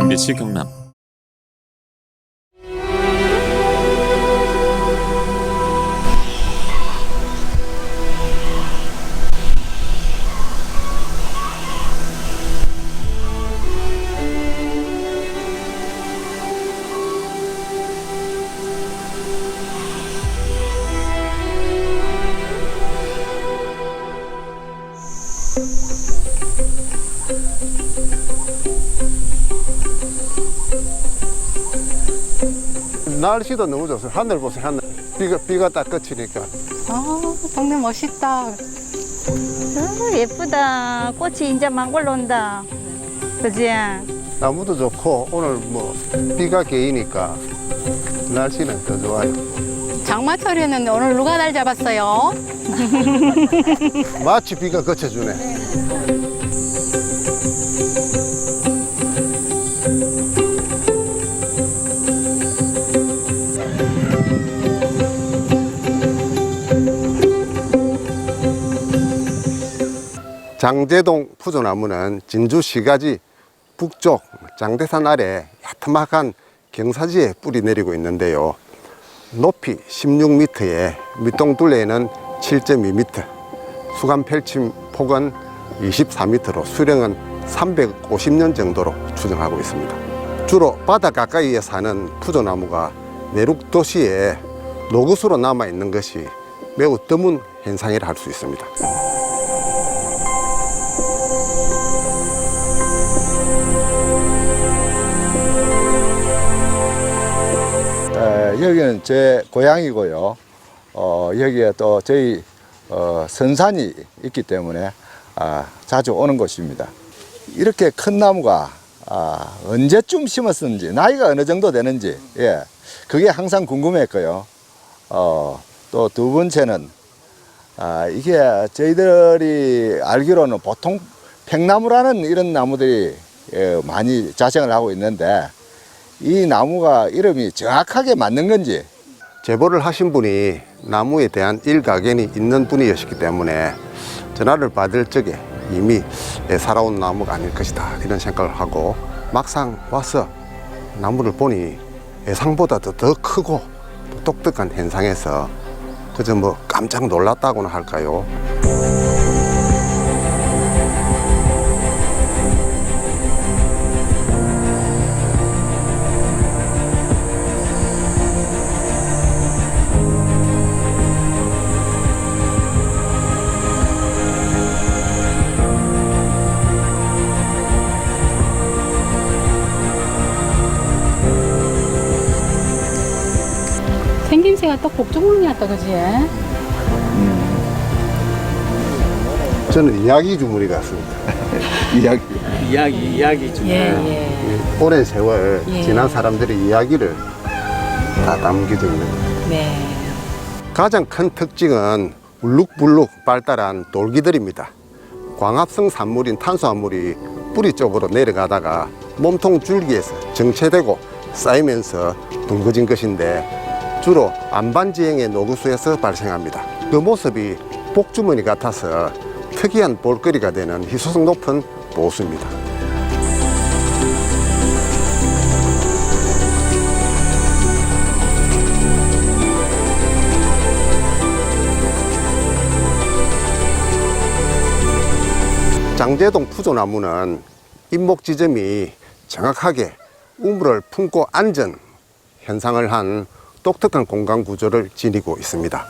MBC 경남 날씨도 너무 좋습니다. 하늘 보세요, 하늘. 비가 딱 그치니까. 동네 멋있다. 예쁘다. 꽃이 이제 막 올라온다. 그지? 나무도 좋고, 오늘 뭐, 비가 개이니까 날씨는 더 좋아요. 장마철이었는데 오늘 누가 날 잡았어요? 마치 비가 그쳐주네. 장제동 푸조나무는 진주시가지 북쪽 장대산 아래 야트막한 경사지에 뿌리 내리고 있는데요. 높이 16m에 밑동둘레는 7.2m, 수감 펼침 폭은 24m로 수령은 350년 정도로 추정하고 있습니다. 주로 바다 가까이에 사는 푸조나무가 내륙 도시에 노구수로 남아있는 것이 매우 드문 현상이라 할 수 있습니다. 여기는 제 고향이고요. 여기에 또 저희 선산이 있기 때문에 자주 오는 곳입니다. 이렇게 큰 나무가 언제쯤 심었는지, 나이가 어느 정도 되는지, 그게 항상 궁금했고요. 또 두 번째는 이게 저희들이 알기로는 보통 팽나무라는 이런 나무들이 많이 자생을 하고 있는데, 이 나무가 이름이 정확하게 맞는 건지. 제보를 하신 분이 나무에 대한 일가견이 있는 분이었기 때문에 전화를 받을 적에 이미 살아온 나무가 아닐 것이다 이런 생각을 하고, 막상 와서 나무를 보니 예상보다도 더 크고 똑똑한 현상에서 그저 뭐 깜짝 놀랐다고나 할까요. 생김새가 또 복주머니 같다, 그지? 저는 이야기 주머니 같습니다. 이야기 중. 오랜 세월 예. 지난 사람들의 이야기를 다 담겨져 있는 거예요. 네. 가장 큰 특징은 울룩불룩 발달한 돌기들입니다. 광합성 산물인 탄수화물이 뿌리 쪽으로 내려가다가 몸통 줄기에서 정체되고 쌓이면서 둥거진 것인데, 주로 안반지형의 노구수에서 발생합니다. 그 모습이 복주머니 같아서 특이한 볼거리가 되는 희소성 높은 보수입니다. 장제동 푸조나무는 잎목 지점이 정확하게 우물을 품고 앉은 현상을 한 독특한 공간 구조를 지니고 있습니다.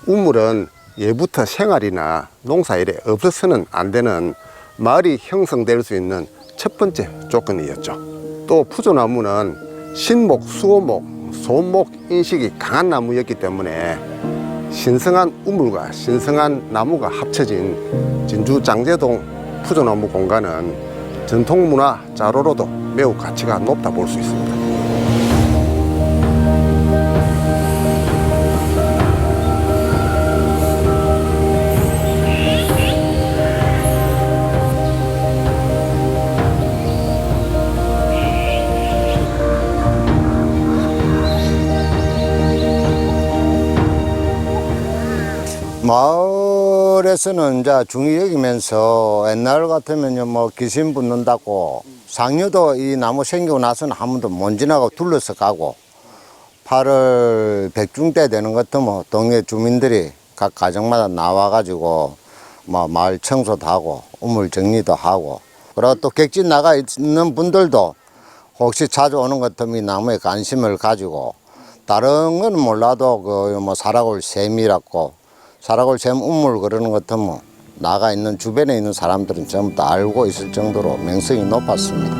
우물은 예부터 생활이나 농사일에 없어서는 안 되는 마을이 형성될 수 있는 첫 번째 조건이었죠. 또 푸조나무는 신목, 수호목, 소목 인식이 강한 나무였기 때문에 신성한 우물과 신성한 나무가 합쳐진 진주 장제동 푸조나무 공간은 전통문화 자료로도 매우 가치가 높다 볼 수 있습니다. 마을에서는 이제 중요 여기면서 옛날 같으면 뭐 귀신 붙는다고 상류도 이 나무 생기고 나서는 한 번도 못 지나고 둘러서 가고 8월 백중때 되는 것 같으면 동네 주민들이 각 가정마다 나와가지고 뭐 마을 청소도 하고 우물 정리도 하고 그리고 또 객지 나가 있는 분들도 혹시 자주 오는 것 같으면 이 나무에 관심을 가지고 다른 건 몰라도 그 뭐 사라골 샘이라고 사라골 샘 우물 그러는 것 같으면 나가 있는 주변에 있는 사람들은 전부 다 알고 있을 정도로 명성이 높았습니다.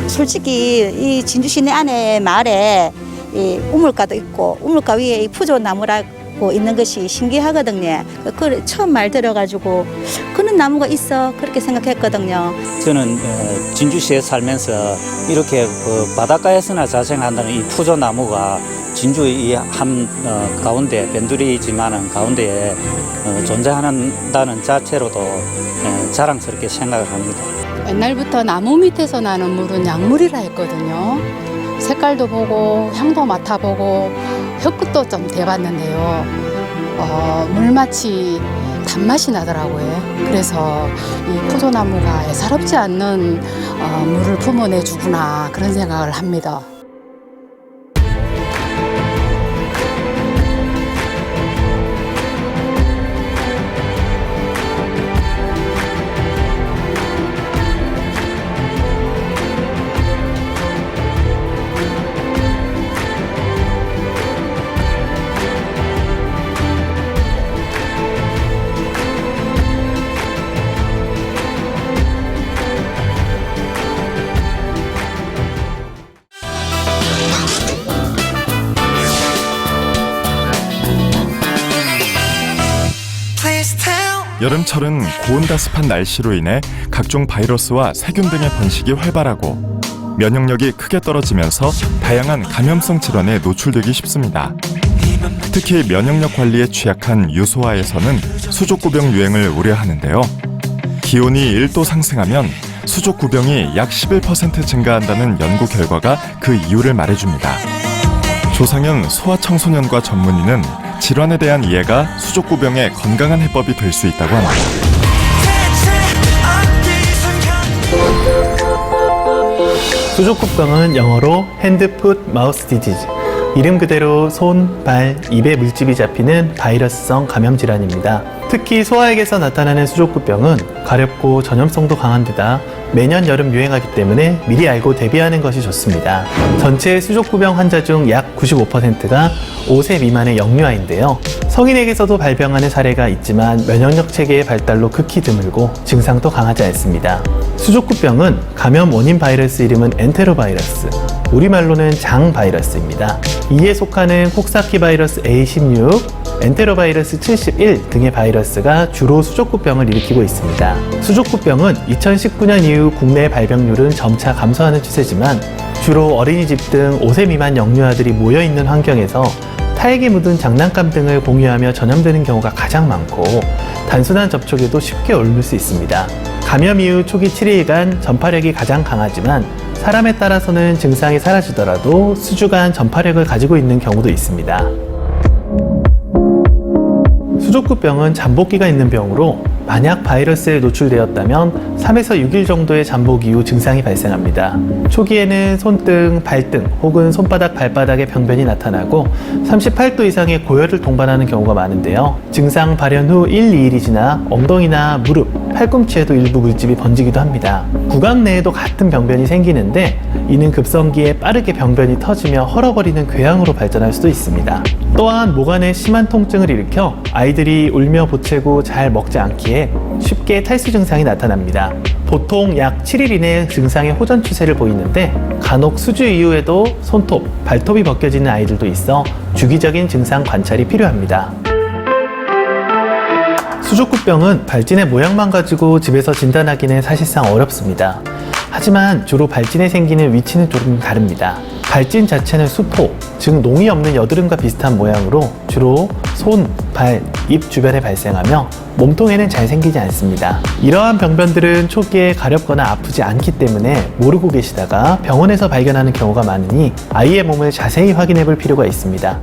솔직히 이 진주 시내 안에 마을에 이 우물가도 있고 우물가 위에 이 푸조 나무라고 있는 것이 신기하거든요. 그 처음 말 들어가지고 그런 나무가 있어 그렇게 생각했거든요. 저는 진주시에 살면서 이렇게 그 바닷가에서나 자생한다는 이 푸조 나무가 진주 이 한 가운데 변두리지만은 가운데에 존재한다는 자체로도 자랑스럽게 생각을 합니다. 옛날부터 나무 밑에서 나는 물은 약물이라 했거든요. 색깔도 보고 향도 맡아보고 혀끝도 좀 대봤는데요. 물맛이 단맛이 나더라고요. 그래서 이 푸조나무가 애사롭지 않는 물을 품어내주구나 그런 생각을 합니다. 여름철은 고온다습한 날씨로 인해 각종 바이러스와 세균 등의 번식이 활발하고 면역력이 크게 떨어지면서 다양한 감염성 질환에 노출되기 쉽습니다. 특히 면역력 관리에 취약한 유소아에서는 수족구병 유행을 우려하는데요. 기온이 1도 상승하면 수족구병이 약 11% 증가한다는 연구 결과가 그 이유를 말해줍니다. 조상현 소아청소년과 전문의는 질환에 대한 이해가 수족구병의 건강한 해법이 될 수 있다고 합니다. 수족구병은 영어로 핸드, 풋, 마우스 디지즈, 이름 그대로 손, 발, 입에 물집이 잡히는 바이러스성 감염 질환입니다. 특히 소아에게서 나타나는 수족구병은 가렵고 전염성도 강한 데다 매년 여름 유행하기 때문에 미리 알고 대비하는 것이 좋습니다. 전체 수족구병 환자 중 약 95%가 5세 미만의 영유아인데요. 성인에게서도 발병하는 사례가 있지만 면역력 체계의 발달로 극히 드물고 증상도 강하지 않습니다. 수족구병은 감염 원인 바이러스 이름은 엔테로바이러스, 우리말로는 장 바이러스입니다. 이에 속하는 콕사키 바이러스 A16, 엔테로바이러스 71 등의 바이러스가 주로 수족구병을 일으키고 있습니다. 수족구병은 2019년 이후 국내 발병률은 점차 감소하는 추세지만 주로 어린이집 등 5세 미만 영유아들이 모여있는 환경에서 타액이 묻은 장난감 등을 공유하며 전염되는 경우가 가장 많고 단순한 접촉에도 쉽게 옮을 수 있습니다. 감염 이후 초기 7일간 전파력이 가장 강하지만 사람에 따라서는 증상이 사라지더라도 수주간 전파력을 가지고 있는 경우도 있습니다. 수족구병은 잠복기가 있는 병으로 만약 바이러스에 노출되었다면 3에서 6일 정도의 잠복 이후 증상이 발생합니다. 초기에는 손등, 발등 혹은 손바닥, 발바닥에 병변이 나타나고 38도 이상의 고열을 동반하는 경우가 많은데요. 증상 발현 후 1, 2일이 지나 엉덩이나 무릎, 팔꿈치에도 일부 물집이 번지기도 합니다. 구강 내에도 같은 병변이 생기는데 이는 급성기에 빠르게 병변이 터지며 헐어버리는 궤양으로 발전할 수도 있습니다. 또한 모관에 심한 통증을 일으켜 아이들이 울며 보채고 잘 먹지 않기에 쉽게 탈수 증상이 나타납니다. 보통 약 7일 이내에 증상의 호전 추세를 보이는데 간혹 수주 이후에도 손톱, 발톱이 벗겨지는 아이들도 있어 주기적인 증상 관찰이 필요합니다. 수족구병은 발진의 모양만 가지고 집에서 진단하기는 사실상 어렵습니다. 하지만 주로 발진에 생기는 위치는 조금 다릅니다. 발진 자체는 수포, 즉 농이 없는 여드름과 비슷한 모양으로 주로 손, 발, 입 주변에 발생하며 몸통에는 잘 생기지 않습니다. 이러한 병변들은 초기에 가렵거나 아프지 않기 때문에 모르고 계시다가 병원에서 발견하는 경우가 많으니 아이의 몸을 자세히 확인해 볼 필요가 있습니다.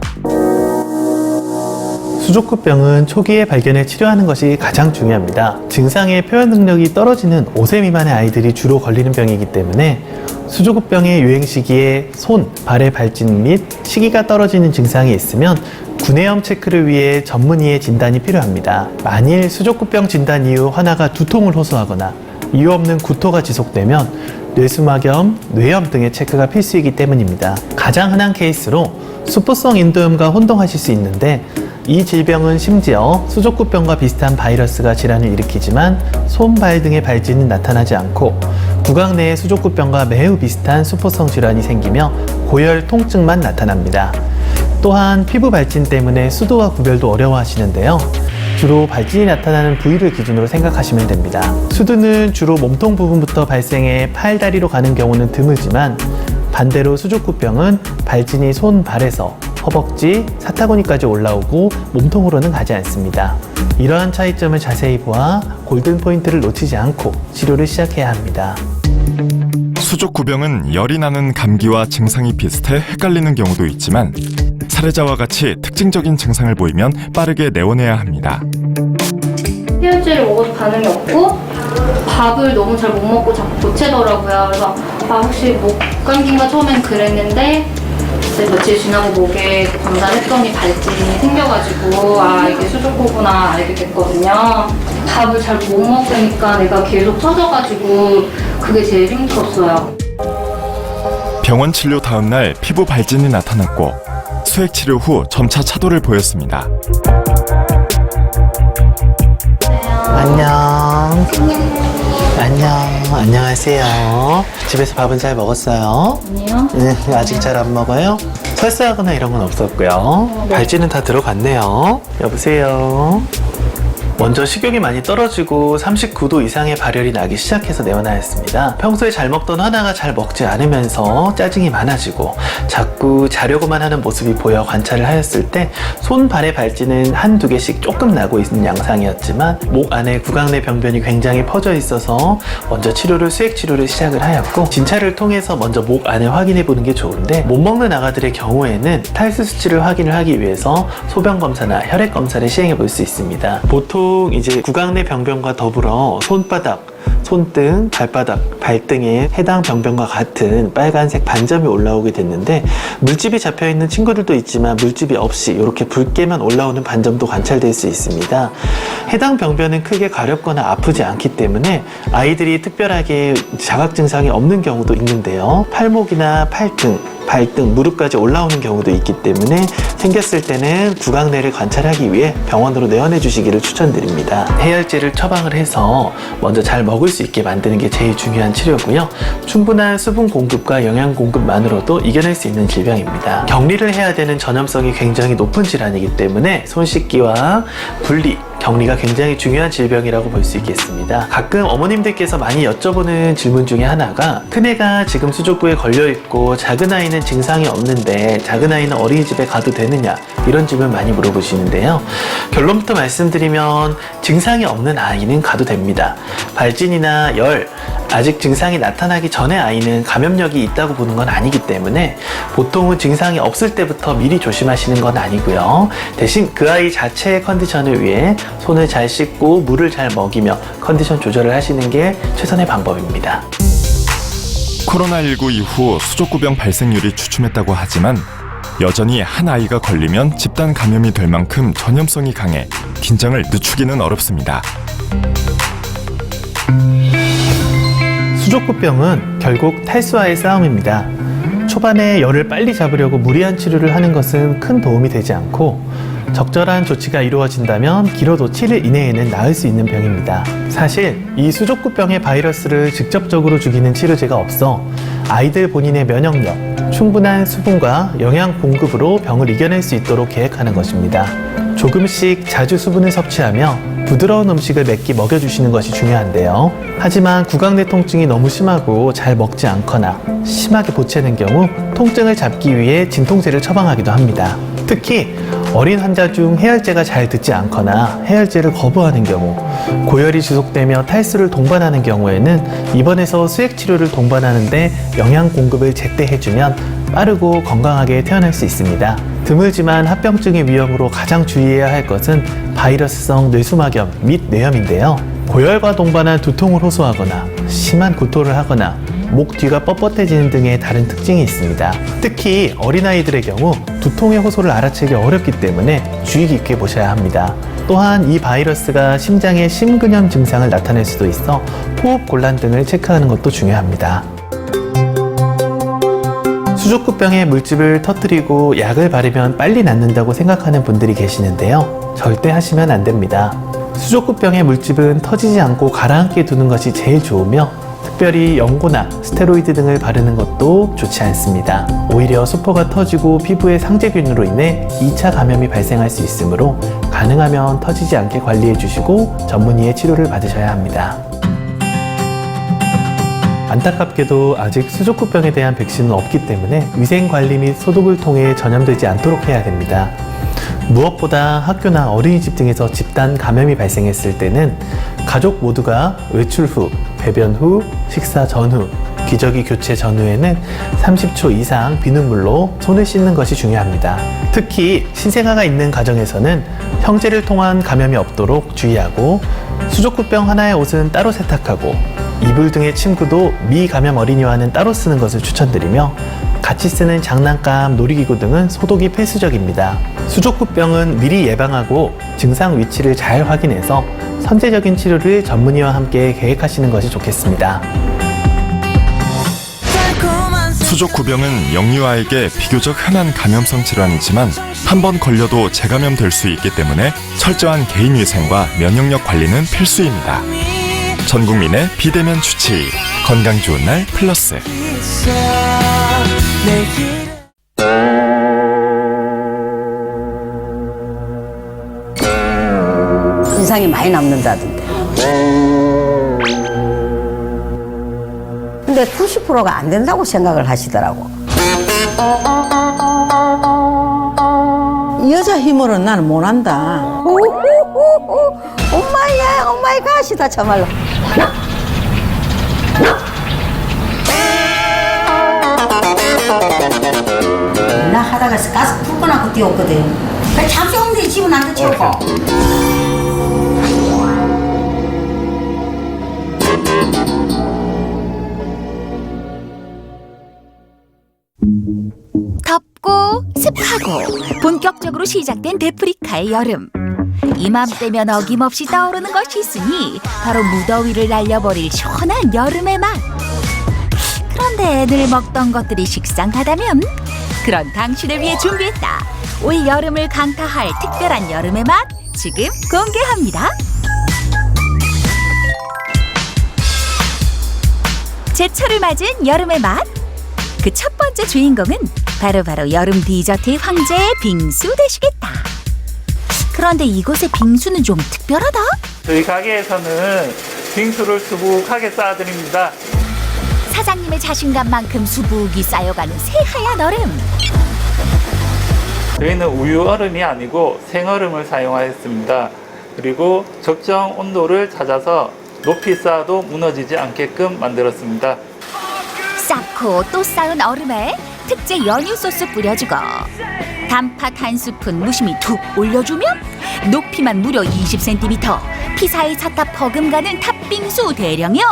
수족구병은 초기에 발견해 치료하는 것이 가장 중요합니다. 증상의 표현 능력이 떨어지는 5세 미만의 아이들이 주로 걸리는 병이기 때문에 수족구병의 유행 시기에 손, 발의 발진 및 시기가 떨어지는 증상이 있으면 구내염 체크를 위해 전문의의 진단이 필요합니다. 만일 수족구병 진단 이후 하나가 두통을 호소하거나 이유 없는 구토가 지속되면 뇌수막염, 뇌염 등의 체크가 필수이기 때문입니다. 가장 흔한 케이스로 수포성 인도염과 혼동하실 수 있는데 이 질병은 심지어 수족구병과 비슷한 바이러스가 질환을 일으키지만 손, 발 등의 발진은 나타나지 않고 구강 내에 수족구병과 매우 비슷한 수포성 질환이 생기며 고열, 통증만 나타납니다. 또한 피부 발진 때문에 수도와 구별도 어려워하시는데요. 주로 발진이 나타나는 부위를 기준으로 생각하시면 됩니다. 수두는 주로 몸통 부분부터 발생해 팔, 다리로 가는 경우는 드물지만 반대로 수족구병은 발진이 손, 발에서 허벅지, 사타구니까지 올라오고 몸통으로는 가지 않습니다. 이러한 차이점을 자세히 보아 골든 포인트를 놓치지 않고 치료를 시작해야 합니다. 수족구병은 열이 나는 감기와 증상이 비슷해 헷갈리는 경우도 있지만 사례자와 같이 특징적인 증상을 보이면 빠르게 내원해야 합니다. 해열제를 먹어도 반응이 없고 밥을 너무 잘 못 먹고 자꾸 보채더라고요. 그래서 혹시 목 감기인가 처음엔 그랬는데 이제 며칠 지나고 목에 검사했더니 발진이 생겨가지고 이게 수족구구나 알게 됐거든요. 밥을 잘 못 먹으니까 내가 계속 터져가지고 그게 제일 힘들었어요. 병원 치료 다음 날 피부 발진이 나타났고 수액 치료 후 점차 차도를 보였습니다. 안녕. 안녕하세요. 집에서 밥은 잘 먹었어요? 아니요. 네, 아직 잘 안 먹어요? 설사하거나 이런 건 없었고요. 발진은 다 들어갔네요. 여보세요? 먼저 식욕이 많이 떨어지고 39도 이상의 발열이 나기 시작해서 내원하였습니다. 평소에 잘 먹던 하나가 잘 먹지 않으면서 짜증이 많아지고 자꾸 자려고만 하는 모습이 보여 관찰을 하였을 때 손, 발의 발진은 한두 개씩 조금 나고 있는 양상이었지만 목 안에 구강 내 병변이 굉장히 퍼져 있어서 먼저 수액 치료를 시작을 하였고 진찰을 통해서 먼저 목 안을 확인해 보는 게 좋은데 못 먹는 아가들의 경우에는 탈수 수치를 확인을 하기 위해서 소변 검사나 혈액 검사를 시행해 볼 수 있습니다. 보통 이제 구강 내 병변과 더불어 손바닥, 손등, 발바닥, 발등에 해당 병변과 같은 빨간색 반점이 올라오게 됐는데 물집이 잡혀있는 친구들도 있지만 물집이 없이 이렇게 붉게만 올라오는 반점도 관찰될 수 있습니다. 해당 병변은 크게 가렵거나 아프지 않기 때문에 아이들이 특별하게 자각 증상이 없는 경우도 있는데요. 팔목이나 팔등, 발등, 무릎까지 올라오는 경우도 있기 때문에 생겼을 때는 구강 내를 관찰하기 위해 병원으로 내원해 주시기를 추천드립니다. 해열제를 처방을 해서 먼저 잘 먹을 수 있게 만드는 게 제일 중요한 치료고요. 충분한 수분 공급과 영양 공급만으로도 이겨낼 수 있는 질병입니다. 격리를 해야 되는 전염성이 굉장히 높은 질환이기 때문에 손 씻기와 분리, 격리가 굉장히 중요한 질병이라고 볼 수 있겠습니다. 가끔 어머님들께서 많이 여쭤보는 질문 중에 하나가 큰애가 지금 수족구에 걸려있고 작은 아이는 증상이 없는데 작은 아이는 어린이집에 가도 되느냐 이런 질문 많이 물어보시는데요. 결론부터 말씀드리면 증상이 없는 아이는 가도 됩니다. 발진이나 열, 아직 증상이 나타나기 전에 아이는 감염력이 있다고 보는 건 아니기 때문에 보통은 증상이 없을 때부터 미리 조심하시는 건 아니고요. 대신 그 아이 자체의 컨디션을 위해 손을 잘 씻고 물을 잘 먹이며 컨디션 조절을 하시는 게 최선의 방법입니다. 코로나19 이후 수족구병 발생률이 주춤했다고 하지만 여전히 한 아이가 걸리면 집단 감염이 될 만큼 전염성이 강해 긴장을 늦추기는 어렵습니다. 수족구병은 결국 탈수와의 싸움입니다. 초반에 열을 빨리 잡으려고 무리한 치료를 하는 것은 큰 도움이 되지 않고 적절한 조치가 이루어진다면 길어도 7일 이내에는 나을 수 있는 병입니다. 사실 이 수족구병의 바이러스를 직접적으로 죽이는 치료제가 없어 아이들 본인의 면역력, 충분한 수분과 영양 공급으로 병을 이겨낼 수 있도록 계획하는 것입니다. 조금씩 자주 수분을 섭취하며 부드러운 음식을 몇 끼 먹여주시는 것이 중요한데요. 하지만 구강내 통증이 너무 심하고 잘 먹지 않거나 심하게 보채는 경우 통증을 잡기 위해 진통제를 처방하기도 합니다. 특히 어린 환자 중 해열제가 잘 듣지 않거나 해열제를 거부하는 경우, 고열이 지속되며 탈수를 동반하는 경우에는 입원해서 수액치료를 동반하는데 영양 공급을 제때 해주면 빠르고 건강하게 태어날 수 있습니다. 드물지만 합병증의 위험으로 가장 주의해야 할 것은 바이러스성 뇌수막염 및 뇌염인데요. 고열과 동반한 두통을 호소하거나 심한 구토를 하거나 목 뒤가 뻣뻣해지는 등의 다른 특징이 있습니다. 특히 어린아이들의 경우 두통의 호소를 알아채기 어렵기 때문에 주의 깊게 보셔야 합니다. 또한 이 바이러스가 심장에 심근염 증상을 나타낼 수도 있어 호흡곤란 등을 체크하는 것도 중요합니다. 수족구병에 물집을 터뜨리고 약을 바르면 빨리 낫는다고 생각하는 분들이 계시는데요. 절대 하시면 안 됩니다. 수족구병의 물집은 터지지 않고 가라앉게 두는 것이 제일 좋으며 특별히 연고나 스테로이드 등을 바르는 것도 좋지 않습니다. 오히려 수포가 터지고 피부에 상재균으로 인해 2차 감염이 발생할 수 있으므로 가능하면 터지지 않게 관리해 주시고 전문의의 치료를 받으셔야 합니다. 안타깝게도 아직 수족구병에 대한 백신은 없기 때문에 위생관리 및 소독을 통해 전염되지 않도록 해야 됩니다. 무엇보다 학교나 어린이집 등에서 집단 감염이 발생했을 때는 가족 모두가 외출 후, 배변 후, 식사 전후, 기저귀 교체 전후에는 30초 이상 비눗물로 손을 씻는 것이 중요합니다. 특히 신생아가 있는 가정에서는 형제를 통한 감염이 없도록 주의하고 수족구병 하나의 옷은 따로 세탁하고 이불 등의 침구도 미감염 어린이와는 따로 쓰는 것을 추천드리며 같이 쓰는 장난감, 놀이기구 등은 소독이 필수적입니다. 수족구병은 미리 예방하고 증상 위치를 잘 확인해서 선제적인 치료를 전문의와 함께 계획하시는 것이 좋겠습니다. 수족구병은 영유아에게 비교적 흔한 감염성 질환이지만 한 번 걸려도 재감염될 수 있기 때문에 철저한 개인위생과 면역력 관리는 필수입니다. 전 국민의 비대면 주치, 건강 좋은 날 플러스. 인상이 많이 남는다던데. 근데 90%가 안 된다고 생각을 하시더라고. 여자 힘으로는 나는 못한다. 엄마야, 엄마이 가시다 참말로. 나 하다가 가스 불고 나고 뛰었거든. 잠시 엉덩이 집은 안 채우고. 덥고 습하고 본격적으로 시작된 데프리카의 여름. 이맘때면 어김없이 떠오르는 것이 있으니 바로 무더위를 날려버릴 시원한 여름의 맛. 그런데 늘 먹던 것들이 식상하다면 그런 당신을 위해 준비했다. 올 여름을 강타할 특별한 여름의 맛 지금 공개합니다. 제철을 맞은 여름의 맛. 그 첫 번째 주인공은 바로 여름 디저트의 황제 빙수 되시겠다. 그런데 이곳의 빙수는 좀 특별하다. 저희 가게에서는 빙수를 수북하게 쌓아드립니다. 사장님의 자신감만큼 수북이 쌓여가는 새하얀 얼음. 저희는 우유 얼음이 아니고 생얼음을 사용하였습니다. 그리고 적정 온도를 찾아서 높이 쌓아도 무너지지 않게끔 만들었습니다. 쌓고 또 쌓은 얼음에 특제 연유 소스 뿌려주고 단팥 한 스푼 무심히 툭 올려주면 높이만 무려 20cm, 피사의 사탑 버금가는 탑빙수 대령이요.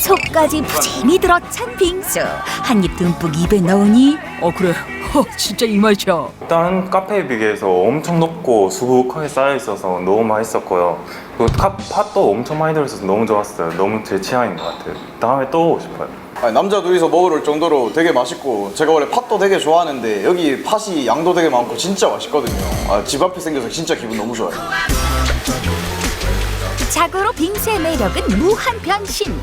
속까지 푸짐히 들어찬 빙수 한 입 듬뿍 입에 넣으니 그래. 진짜 이 맛이야. 다른 카페에 비해서 엄청 높고 수북하게 쌓여있어서 너무 맛있었고요. 그리고 팥도 엄청 많이 들어있어서 너무 좋았어요. 너무 제 취향인 것 같아요. 다음에 또 오고 싶어요. 남자 둘이서 먹을 정도로 되게 맛있고, 제가 원래 팥도 되게 좋아하는데 여기 팥이 양도 되게 많고 진짜 맛있거든요. 집 앞에 생겨서 진짜 기분 너무 좋아요. 자고로 빙수의 매력은 무한 변신.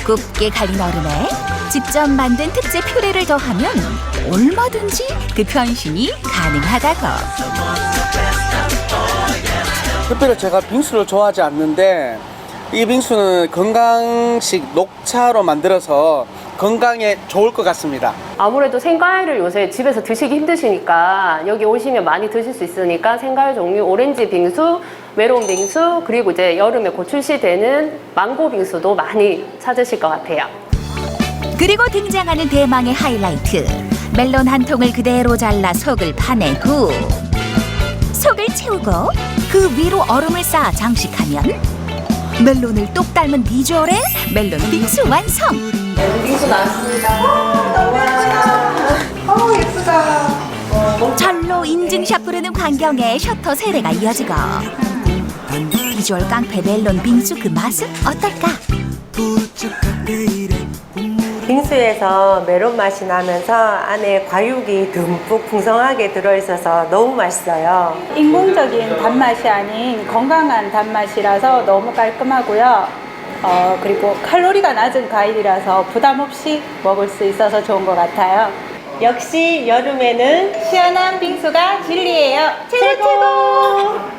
두껍게 갈린 얼음에 직접 만든 특제 퓨레를 더하면 얼마든지 그 변신이 가능하다고. 특별히 제가 빙수를 좋아하지 않는데 이 빙수는 건강식 녹차로 만들어서 건강에 좋을 것 같습니다. 아무래도 생과일을 요새 집에서 드시기 힘드시니까 여기 오시면 많이 드실 수 있으니까 생과일 종류 오렌지 빙수, 메론 빙수, 그리고 이제 여름에 곧 출시되는 망고 빙수도 많이 찾으실 것 같아요. 그리고 등장하는 대망의 하이라이트. 멜론 한 통을 그대로 잘라 속을 파낸 후 속을 채우고 그 위로 얼음을 쌓아 장식하면 멜론을 똑 닮은 비주얼의 멜론 빙수 완성. 멜론 빙수 나왔습니다. 예쁘다. 절로 인증샷 부르는 광경에 셔터 세례가 이어지고 비주얼 깡패 멜론 빙수 그 맛은 어떨까? 빙수에서 메론 맛이 나면서 안에 과육이 듬뿍 풍성하게 들어있어서 너무 맛있어요. 인공적인 단맛이 아닌 건강한 단맛이라서 너무 깔끔하고요. 그리고 칼로리가 낮은 과일이라서 부담 없이 먹을 수 있어서 좋은 것 같아요. 역시 여름에는 시원한 빙수가 진리예요. 최고!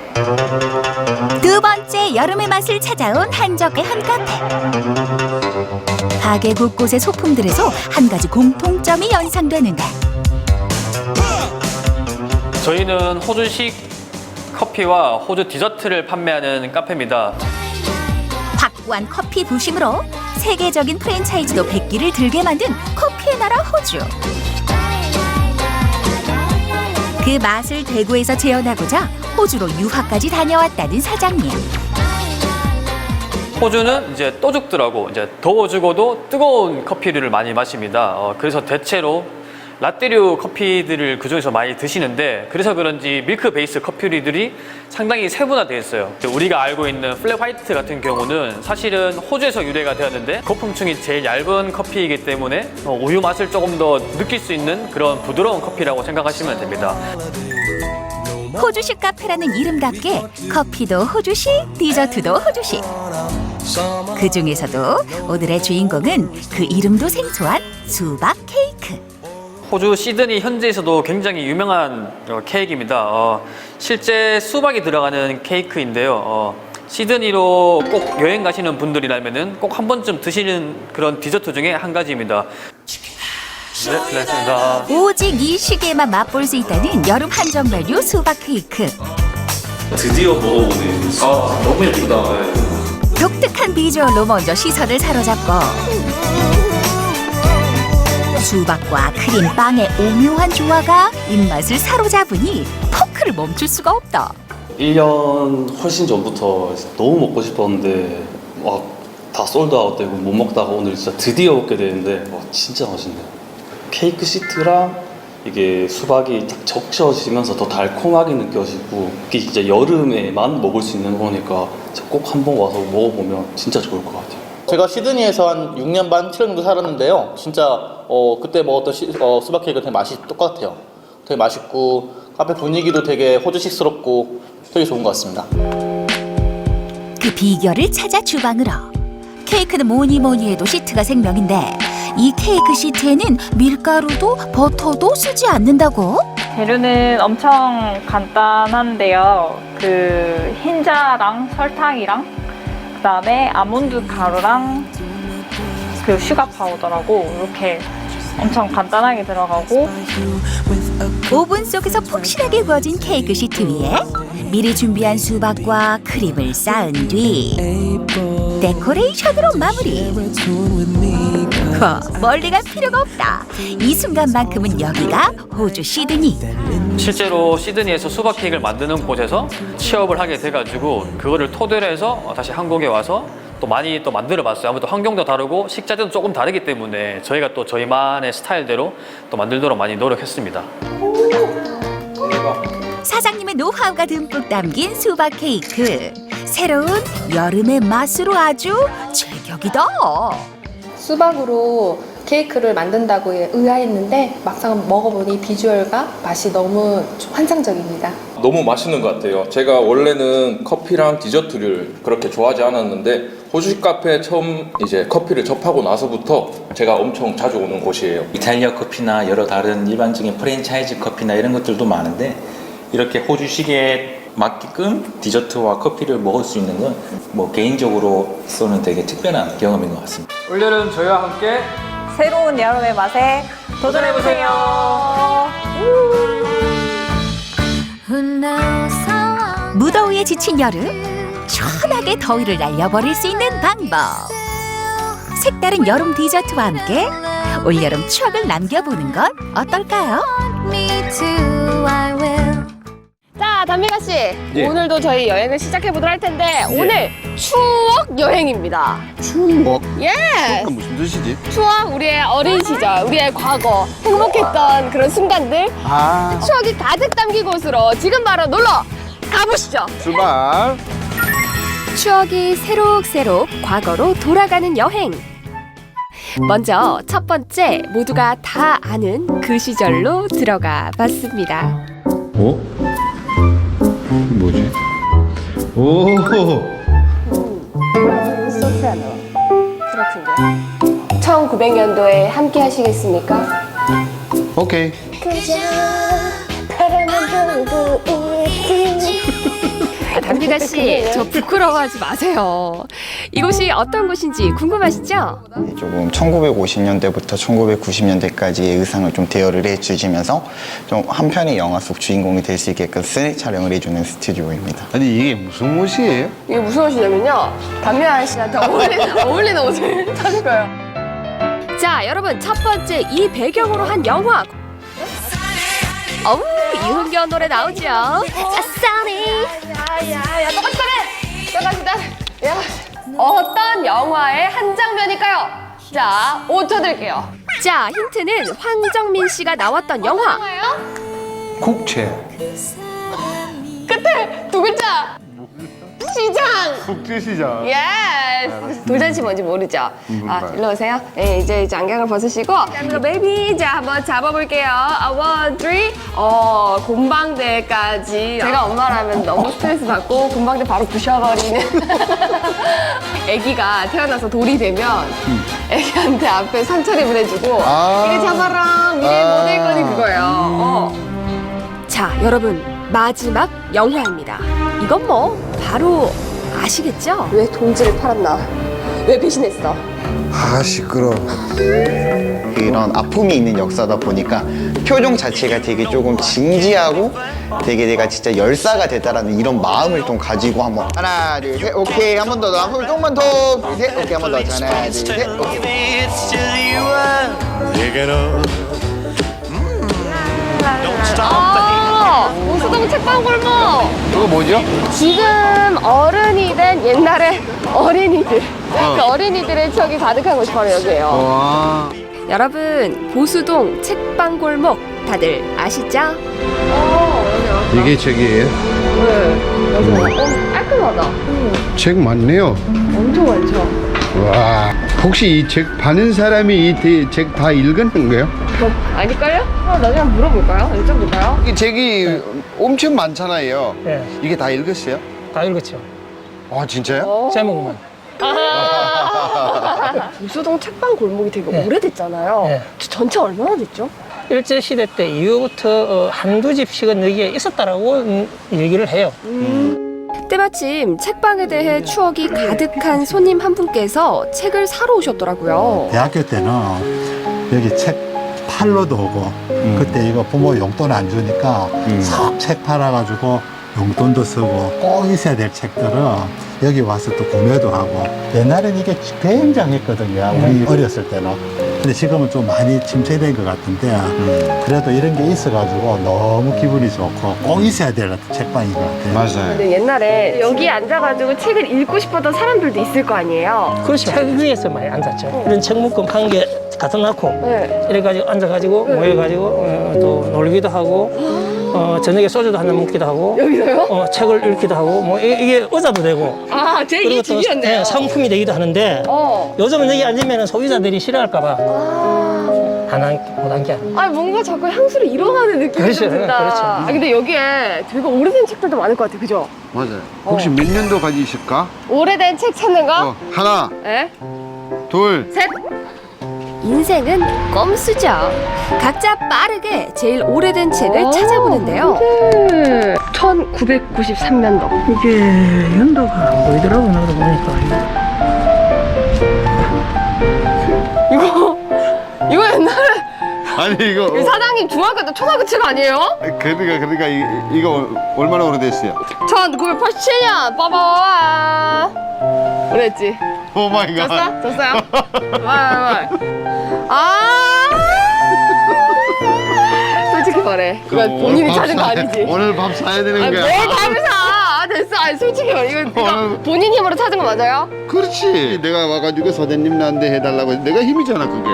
두 번째 여름의 맛을 찾아온 한적의 한 카페. 가게 곳곳의 소품들에서 한 가지 공통점이 연상되는데 저희는 호주식 커피와 호주 디저트를 판매하는 카페입니다. 확고한 커피 부심으로 세계적인 프랜차이즈도 100기를 들게 만든 커피의 나라 호주. 그 맛을 대구에서 재현하고자 호주로 유학까지 다녀왔다는 사장님. 호주는 이제 또 죽더라고. 이제 더워지고도 뜨거운 커피를 많이 마십니다. 그래서 대체로 라떼류 커피들을 그중에서 많이 드시는데 그래서 그런지 밀크 베이스 커피류들이 상당히 세분화되어 있어요. 우리가 알고 있는 플랫 화이트 같은 경우는 사실은 호주에서 유래가 되었는데 거품층이 제일 얇은 커피이기 때문에 우유 맛을 조금 더 느낄 수 있는 그런 부드러운 커피라고 생각하시면 됩니다. 호주식 카페라는 이름답게 커피도 호주식, 디저트도 호주식. 그 중에서도 오늘의 주인공은 그 이름도 생소한 수박 케이크. 호주 시드니 현지에서도 굉장히 유명한 케이크입니다. 실제 수박이 들어가는 케이크인데요. 시드니로 꼭 여행 가시는 분들이라면 꼭 한 번쯤 드시는 그런 디저트 중에 한 가지입니다. 네, 고맙습니다. 오직 이 시기에만 맛볼 수 있다는 여름 한정 메뉴 수박 케이크. 드디어 먹어보네. 아, 너무 예쁘다. 독특한 비주얼로 먼저 시선을 사로잡고 수박과 크림빵의 오묘한 조화가 입맛을 사로잡으니 포크를 멈출 수가 없다. 1년 훨씬 전부터 너무 먹고 싶었는데 다 솔드아웃 되고 못 먹다가 오늘 진짜 드디어 먹게 되는데 진짜 맛있네요. 케이크 시트랑 이게 수박이 딱 적셔지면서 더 달콤하게 느껴지고 이게 진짜 여름에만 먹을 수 있는 거니까 꼭 한번 와서 먹어보면 진짜 좋을 것 같아요. 제가 시드니에서 한 6년 반, 7년 정도 살았는데요. 진짜 그때 먹었던 수박 케이크가 되게 맛이 똑같아요. 되게 맛있고 카페 분위기도 되게 호주식스럽고 되게 좋은 것 같습니다. 그 비결을 찾아 주방으로. 케이크는 뭐니 해도 시트가 생명인데 이 케이크 시트에는 밀가루도 버터도 쓰지 않는다고? 재료는 엄청 간단한데요. 그 흰자랑 설탕이랑 그다음에 아몬드 가루랑 그 슈가 파우더라고 이렇게 엄청 간단하게 들어가고 오븐 속에서 푹신하게 구워진 케이크 시트 위에 미리 준비한 수박과 크림을 쌓은 뒤 데코레이션으로 마무리. 멀리 갈 필요가 없다. 이 순간만큼은 여기가 호주 시드니. 실제로 시드니에서 수박 케이크를 만드는 곳에서 취업을 하게 돼가지고 그거를 토대로 해서 다시 한국에 와서 또 많이 또 만들어 봤어요. 아무래도 환경도 다르고 식자재도 조금 다르기 때문에 저희가 또 저희만의 스타일대로 또 만들도록 많이 노력했습니다. 사장님의 노하우가 듬뿍 담긴 수박 케이크. 새로운 여름의 맛으로 아주 제격이다. 수박으로 케이크를 만든다고 의아했는데 막상 먹어보니 비주얼과 맛이 너무 환상적입니다. 너무 맛있는 것 같아요. 제가 원래는 커피랑 디저트를 그렇게 좋아하지 않았는데 호주식 카페에 처음 이제 커피를 접하고 나서부터 제가 엄청 자주 오는 곳이에요. 이탈리아 커피나 여러 다른 일반적인 프랜차이즈 커피나 이런 것들도 많은데 이렇게 호주식에 맞게끔 디저트와 커피를 먹을 수 있는 건 뭐 개인적으로서는 되게 특별한 경험인 것 같습니다. 올여름 저희와 함께 새로운 여름의 맛에 도전해보세요. 무더위에 지친 여름, 시원하게 더위를 날려버릴 수 있는 방법. 색다른 여름 디저트와 함께 올여름 추억을 남겨보는 건 어떨까요? 자, 담미가 씨. 예. 오늘도 저희 여행을 시작해 보도록 할 텐데 오늘 추억 여행입니다. 추억? 예. 추억은 무슨 뜻이지? 추억, 우리의 어린 시절, 우리의 과거, 행복했던 그런 순간들, 아. 추억이 가득 담긴 곳으로 지금 바로 놀러 가보시죠. 출발. 추억이 새록새록 과거로 돌아가는 여행. 먼저 첫 번째 모두가 다 아는 그 시절로 들어가 봤습니다. 어? 뭐지? 오! 소프라노, 트로트인데. 1900년도에 함께 하시겠습니까? 오케이. 담비가 씨, 저 부끄러워하지 마세요. 이곳이 어떤 곳인지 궁금하시죠? 조금 1950년대부터 1990년대까지의 의상을 좀 대여를 해주시면서 좀 한편의 영화 속 주인공이 될 수 있게끔 스냅 촬영을 해주는 스튜디오입니다. 아니 이게 무슨 옷이에요? 이게 무슨 옷이냐면요, 담미아 씨한테 어울리는 옷을 찾을 거예요. 자, 여러분 첫 번째 이 배경으로 한 영화. 어우, 이훈경 노래 나오죠? 야야야, 똑같이 야, 어떤 영화의 한 장면일까요? 자, 5초 드릴게요. 자, 힌트는 황정민 씨가 나왔던 영화. 국채. 끝에 두 글자. 시장. 국제시장. 예스. 돌잔치 뭔지 모르죠? 아, 일로 오세요. 네, 이제 안경을 벗으시고. 베이비, 자, 한번 잡아볼게요. 원, 쓰리. 곰방대까지. 제가 엄마라면 너무 스트레스 받고 곰방대 바로 부셔버리는. 아기가 태어나서 돌이 되면 아기한테 앞에 상처립을 해주고 이리 잡아라, 미래 모델거리 그거예요. 자, 여러분 마지막 영화입니다. 이건 뭐 바로 아시겠죠? 왜 동지를 팔았나? 왜 배신했어? 아 시끄러. 이런 아픔이 있는 역사다 보니까 표정 자체가 되게 조금 진지하고 되게 내가 진짜 열사가 됐다라는 이런 마음을 좀 가지고 한번 하나 둘 셋 오케이 한 번 더 앞으로 조금만 더 둘 셋 오케이 한 번 더 하나 둘 셋 오케이. 보수동 책방골목. 그거 뭐죠? 지금 어른이 된 옛날의 어린이들. 그 어린이들의 추억이 가득한 곳이 바로 여기예요. 여러분, 보수동 책방골목 다들 아시죠? 이게 책이에요? 네. 깔끔하다. 책 많네요. 엄청 많죠. 와. 혹시 이 책 파는 사람이 이 책 다 읽었는가요? 아닐걸요? 나중에 한번 물어볼까요? 여쭤볼까요? 이 책이 엄청 많잖아요. 네. 이게 다 읽었어요? 다 읽었죠. 아 진짜요? 제목만. 보수동 책방골목이 되게 네. 오래됐잖아요. 네. 전체 얼마나 됐죠? 일제시대 때 이후부터 한두 집씩은 여기에 있었다라고 얘기를 해요. 때마침 책방에 대해 추억이 가득한 손님 한 분께서 책을 사러 오셨더라고요. 대학교 때는 여기 책 팔러도 오고 그때 이거 부모 용돈 안 주니까 싹 책 팔아가지고 용돈도 쓰고 꼭 있어야 될 책들은 여기 와서 또 구매도 하고 옛날엔 이게 굉장했거든요. 우리 어렸을 때는. 근데 지금은 좀 많이 침체된 것 같은데 그래도 이런 게 있어가지고 너무 기분이 좋고 꼭 있어야 될 책방인 것 같아요. 맞아요. 근데 옛날에 여기 앉아가지고 책을 읽고 싶었던 사람들도 있을 거 아니에요? 그렇죠. 책 위에서 많이 앉았죠. 이런 책 묶음 한 개 갖다 놓고 이래가지고 앉아가지고 모여가지고 또 놀기도 하고 저녁에 소주도 한잔 먹기도 하고 여기서요? 책을 읽기도 하고 뭐 이게 의자도 되고 아, 제 이게 집이었네요. 상품이 되기도 하는데 요즘은 여기 앉으면 소유자들이 싫어할까 봐 못 한 게 아니에요. 아니 뭔가 자꾸 향수를 일어나는 느낌이 그렇죠, 좀 든다. 그렇죠. 아 근데 여기에 되게 오래된 책들도 많을 것 같아, 그죠? 맞아요. 혹시 몇 년도 가지실까? 오래된 책 찾는 거? 하나, 예? 둘, 셋. 인생은 꼼수죠. 각자 빠르게 제일 오래된 책을 찾아보는데요. 1993년도. 이게 연도가 보이더라고 나도 보니까. 이거 옛날에 아니 이거 사장님 중학교 때 초등학교 책 아니에요? 그러니까 이거 얼마나 오래됐어요? 1987년 빠바와 그랬지. 오 마이 갓. 졌어요? 말. 솔직히 말해. 이거 본인이 찾은 거 아니지? 오늘 밥 사야 되는 아니, 거야. 뭘 밥을 사? 됐어. 아니 솔직히 말해. 이거 본인 힘으로 찾은 거 맞아요? 그렇지. 내가 와가지고 사장님 나한테 해달라고 해서 내가 힘이잖아 그게.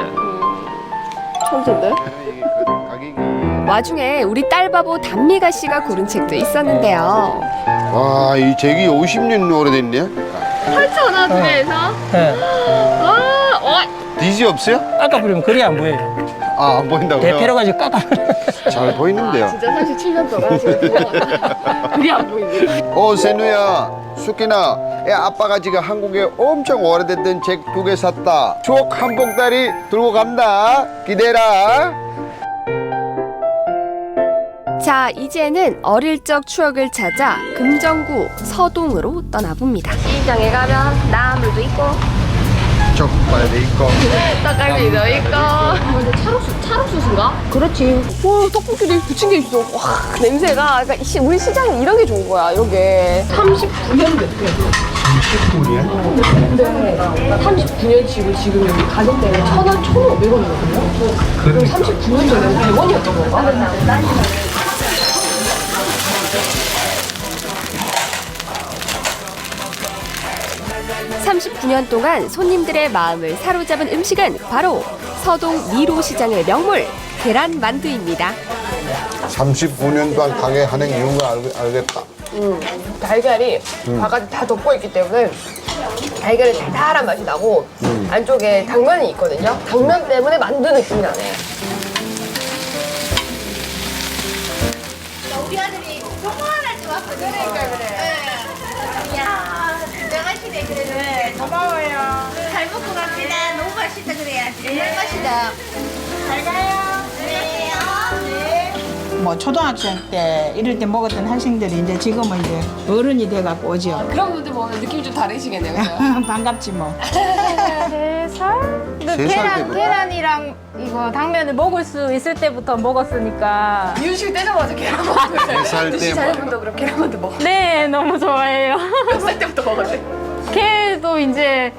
천재인데? 와중에 우리 딸바보 담미가 씨가 고른 책도 있었는데요. 와, 이 책이 50년 오래됐네. 8,000원 두개에서? 네. 디지 없어요? 깎아버리면 글이 안 보여요. 아, 안 보인다고요? 대패로 가지고 깎아. 잘 보이는데요. 진짜 37년 동안 지금 글이 안 보이네. 세누야, 수키나, 야, 아빠가 지금 한국에 엄청 오래됐던 책 2개 샀다. 추억 한 봉다리 들고 간다. 기대라. 자, 이제는 어릴 적 추억을 찾아 금정구 서동으로 떠나봅니다. 시장에 가면 나물도 있고 족발도 있고 떡갈비도 있고 찰옥수수인가? 그렇지. 와, 떡볶이도 부친 게 있어. 와, 냄새가. 그러니까 우리 시장은 이런 게 좋은 거야. 이게 39년 됐대. 39년? 네. 39년 지금 여기 가격대가 1,000원, 1,500원이거든요. 그럼 39년 전에는 100원이었던 건가? 39년 동안 손님들의 마음을 사로잡은 음식은 바로 서동 미로 시장의 명물 계란 만두입니다. 39년 동안 가게 하는 이유가 알겠다. 달걀이 바깥에 다 덮고 있기 때문에 달걀의 달달한 맛이 나고 안쪽에 당면이 있거든요. 당면 때문에 만두 느낌이 나네. 우리 아들이 조그만할 줄 왔어. 그래. 이야, 건강하시네 그래. 고마워요. 잘 먹고 갑니다. 너무 맛있다 그래야지. 정말 맛있다. 잘 가요. 네. 뭐 초등학생 때 이럴 때 먹었던 학생들이 이제 지금은 이제 어른이 돼갖고 오죠. 그런 분들 보면 느낌이 좀 다르시겠네요. 그죠? 반갑지 뭐. 3살? 근데 계란이랑 이거 당면을 먹을 수 있을 때부터 먹었으니까. 이유식 떼자마자 계란 만두. 4살 때 드시 자녀분도 그럼 계란 만두 먹어. 네, 너무 좋아해요. 몇 살 때부터 먹었대? 걔도 이제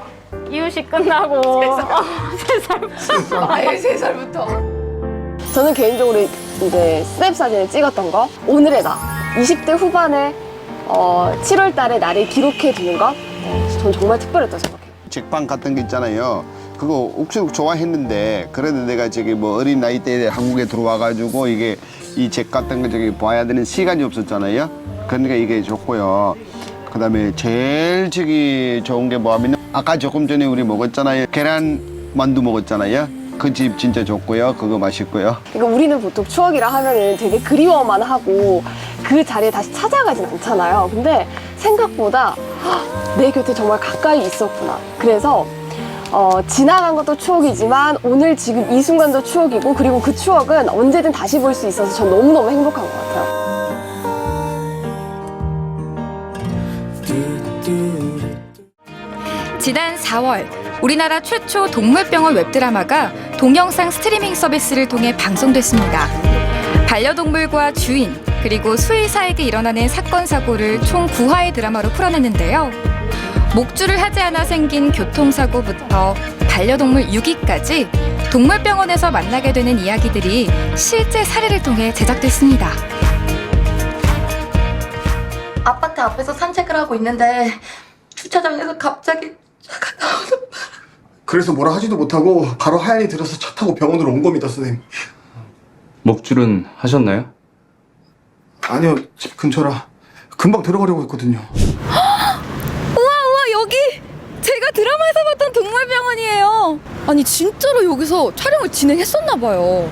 이유식 끝나고 3살. 아예 3살부터. 저는 개인적으로 이제 스냅 사진을 찍었던 거 오늘의 나 20대 후반에 7월 달에 나를 기록해 두는 거 전 정말 특별했다고 생각해요. 책방 같은 게 있잖아요. 그거 옥수수 좋아했는데 그래도 내가 저기 뭐 어린 나이 때 한국에 들어와가지고 이게 이 책 같은 거 저기 봐야 되는 시간이 없었잖아요. 그러니까 이게 좋고요. 그다음에 제일 저기 좋은 게 뭐하면 아까 조금 전에 우리 먹었잖아요. 계란 만두 먹었잖아요. 그 집 진짜 좋고요. 그거 맛있고요. 그러니까 우리는 보통 추억이라 하면은 되게 그리워만 하고 그 자리에 다시 찾아가진 않잖아요. 근데 생각보다 내 곁에 정말 가까이 있었구나. 그래서 지나간 것도 추억이지만 오늘 지금 이 순간도 추억이고 그리고 그 추억은 언제든 다시 볼 수 있어서 전 너무너무 행복한 것 같아요. 지난 4월 우리나라 최초 동물병원 웹드라마가 동영상 스트리밍 서비스를 통해 방송됐습니다. 반려동물과 주인 그리고 수의사에게 일어나는 사건 사고를 총 9화의 드라마로 풀어냈는데요. 목줄을 하지 않아 생긴 교통사고부터 반려동물 유기까지 동물병원에서 만나게 되는 이야기들이 실제 사례를 통해 제작됐습니다. 아파트 앞에서 산책을 하고 있는데 주차장에서 갑자기 차가 나오는 그래서 뭐라 하지도 못하고 바로 하얀이 들어서 차 타고 병원으로 온 겁니다, 선생님. 목줄은 하셨나요? 아니요, 집 근처라 금방 들어가려고 했거든요. 우와 여기 제가 드라마에서 봤던 동물병원이에요. 아니 진짜로 여기서 촬영을 진행했었나 봐요.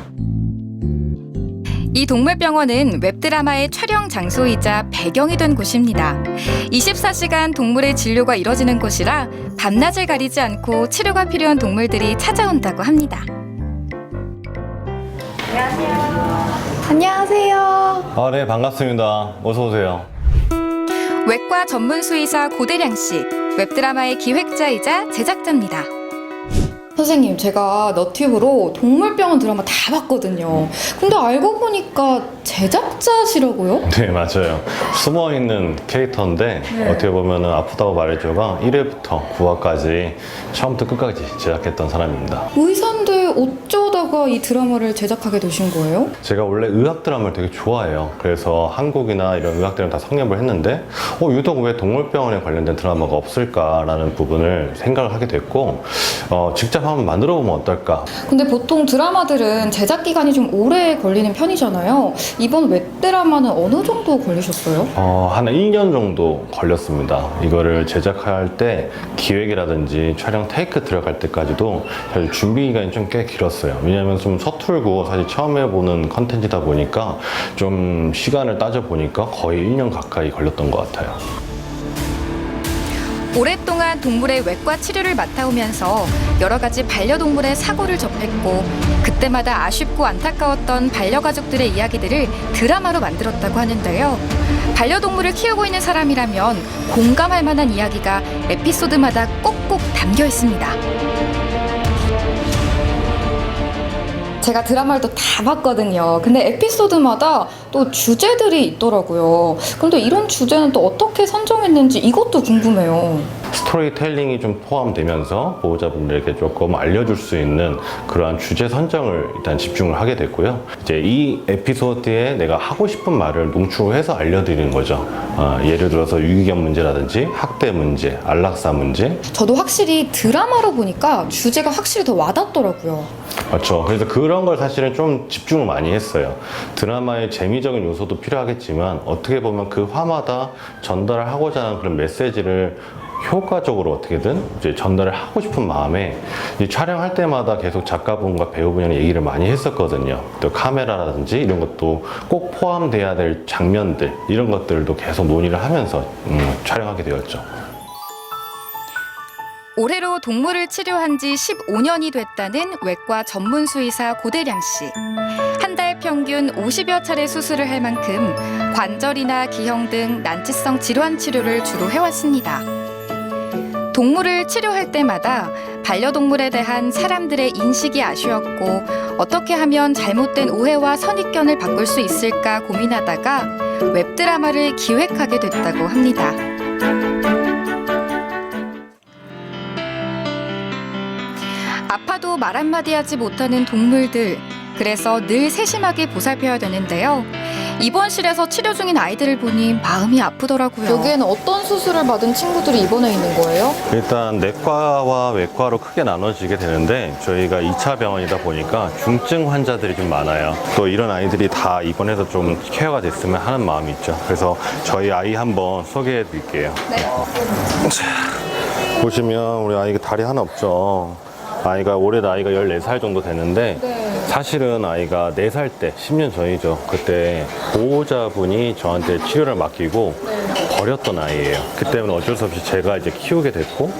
이 동물병원은 웹드라마의 촬영 장소이자 배경이 된 곳입니다. 24시간 동물의 진료가 이뤄지는 곳이라 밤낮을 가리지 않고 치료가 필요한 동물들이 찾아온다고 합니다. 안녕하세요. 네, 반갑습니다. 어서 오세요. 외과 전문 수의사 고대량 씨, 웹드라마의 기획자이자 제작자입니다. 선생님, 제가 너튜브로 동물병원 드라마 다 봤거든요. 근데 알고 보니까 제작자시라고요? 네, 맞아요. 숨어있는 캐릭터인데 네. 어떻게 보면 아프다고 말해줘가 1회부터 9화까지 처음부터 끝까지 제작했던 사람입니다. 의사인데 어쩌다가 이 드라마를 제작하게 되신 거예요? 제가 원래 의학 드라마를 되게 좋아해요. 그래서 한국이나 이런 의학 드라마 다 섭렵을 했는데 유독 왜 동물병원에 관련된 드라마가 없을까라는 부분을 생각을 하게 됐고 직접 한번 만들어 보면 어떨까. 근데 보통 드라마들은 제작 기간이 좀 오래 걸리는 편이잖아요. 이번 웹드라마는 어느 정도 걸리셨어요? 한 1년 정도 걸렸습니다. 이거를 제작할 때 기획이라든지 촬영 테이크 들어갈 때까지도 사실 준비 기간이 좀 꽤 길었어요. 왜냐하면 좀 서툴고 사실 처음 해보는 컨텐츠다 보니까 좀 시간을 따져보니까 거의 1년 가까이 걸렸던 것 같아요. 오랫동안 동물의 외과 치료를 맡아오면서 여러 가지 반려동물의 사고를 접했고 그때마다 아쉽고 안타까웠던 반려가족들의 이야기들을 드라마로 만들었다고 하는데요. 반려동물을 키우고 있는 사람이라면 공감할 만한 이야기가 에피소드마다 꼭꼭 담겨 있습니다. 제가 드라마를 또 다 봤거든요. 근데 에피소드마다 또 주제들이 있더라고요. 그런데 이런 주제는 또 어떻게 선정했는지 이것도 궁금해요. 스토리텔링이 좀 포함되면서 보호자분들에게 조금 알려줄 수 있는 그러한 주제 선정을 일단 집중을 하게 됐고요. 이제 이 에피소드에 내가 하고 싶은 말을 농축해서 알려드리는 거죠. 예를 들어서 유기견 문제라든지 학대 문제, 안락사 문제. 저도 확실히 드라마로 보니까 주제가 확실히 더 와닿더라고요. 그렇죠. 그래서 그런 걸 사실은 좀 집중을 많이 했어요. 드라마의 재미적인 요소도 필요하겠지만 어떻게 보면 그 화마다 전달을 하고자 하는 그런 메시지를 효과적으로 어떻게든 이제 전달을 하고 싶은 마음에 이 촬영할 때마다 계속 작가분과 배우분이랑 얘기를 많이 했었거든요. 또 카메라라든지 이런 것도 꼭 포함돼야 될 장면들 이런 것들도 계속 논의를 하면서 촬영하게 되었죠. 올해로 동물을 치료한 지 15년이 됐다는 외과 전문 수의사 고대량 씨. 한 달 평균 50여 차례 수술을 할 만큼 관절이나 기형 등 난치성 질환 치료를 주로 해왔습니다. 동물을 치료할 때마다 반려동물에 대한 사람들의 인식이 아쉬웠고 어떻게 하면 잘못된 오해와 선입견을 바꿀 수 있을까 고민하다가 웹드라마를 기획하게 됐다고 합니다. 아파도 말 한마디 하지 못하는 동물들. 그래서 늘 세심하게 보살펴야 되는데요. 입원실에서 치료 중인 아이들을 보니 마음이 아프더라고요. 여기에는 어떤 수술을 받은 친구들이 입원해 있는 거예요? 일단 내과와 외과로 크게 나눠지게 되는데 저희가 2차 병원이다 보니까 중증 환자들이 좀 많아요. 또 이런 아이들이 다 입원해서 좀 케어가 됐으면 하는 마음이 있죠. 그래서 저희 아이 한번 소개해 드릴게요. 네. 보시면 우리 아이가 다리 하나 없죠. 아이가 올해 나이가 14살 정도 되는데 사실은 아이가 4살 때 10년 전이죠. 그때 보호자분이 저한테 치료를 맡기고 버렸던 아이예요. 그때는 어쩔 수 없이 제가 이제 키우게 됐고